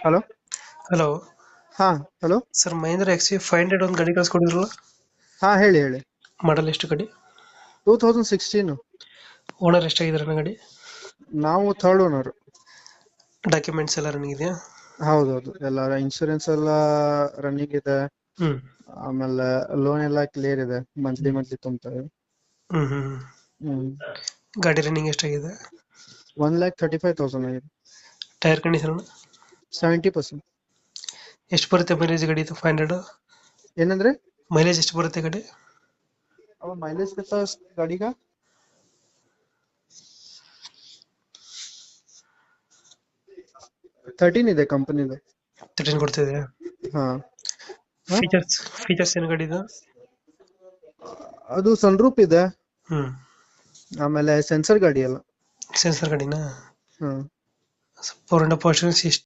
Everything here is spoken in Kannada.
ಹಲೋ. ಹಲೋ. ಹಾ. ಹಲೋ. ಸರ್, ಮಹೇಂದ್ರ XV 500 ಒಂದು ಗಾಡಿ ಕಳ್ಸ್ಕೊಡಿದ್ರಲ್ಲ. ಹಾ, ಹೇಳಿ ಹೇಳಿ. ಮಾಡಲ್ ಎಷ್ಟು ಗಾಡಿ? 2016. ಓನರ್ ಎಷ್ಟಾಗಿದ್ದಾರೆ ಗಾಡಿ? ನಾವು ಥರ್ಡ್ ಓನರ್. ಡಾಕ್ಯುಮೆಂಟ್ಸ್ ಎಲ್ಲ ರನ್ನಿಂಗ್ ಇದೆಯಾ? ಹೌದೌದು, ಎಲ್ಲ ಇನ್ಶೂರೆನ್ಸ್ ಎಲ್ಲ ರನ್ನಿಂಗ್ ಇದೆ. ಹ್ಮ್ ಆಮೇಲೆ ಲೋನ್ ಎಲ್ಲ ಕ್ಲಿಯರ್ ಇದೆ, ಮಂತ್ಲಿ ಮಂತ್ಲಿ ತುಂಬ್ತೇವೆ. ಹ್ಮ್ ಹ್ಮ್ ಹ್ಮ್. ಗಾಡಿ ರನ್ನಿಂಗ್ ಎಷ್ಟಾಗಿದೆ? 1,35,000 ಆಗಿದೆ. Tyre condition 70%. ಎಷ್ಟು ಬರುತ್ತೆ ಮೈಲೇಜ್ ಗಾಡಿ ಇದು 500? ಏನಂದ್ರೆ? ಮೈಲೇಜ್ ಎಷ್ಟು ಬರುತ್ತೆ ಗಾಡಿ? अब माइलेज कितना है इस गाड़ी का? 13 ಇದೆ ಕಂಪನಿದು. 13 ಕೊಡ್ತಿದೆ. ಹಾ. ಹಾ? ಫೀಚರ್ಸ್ ಏನು ಗಾಡಿ ಇದು? ಅದು ಸನ್ರೂಪ್ ಇದೆ. ಹ್ಮ್ ಆಮೇಲೆ ಸೆನ್ಸರ್ ಗಾಡಿ ಎಲ್ಲ. ಸೆನ್ಸರ್ ಗಾಡಿನಾ? ಹ್ಮ್. Four and portions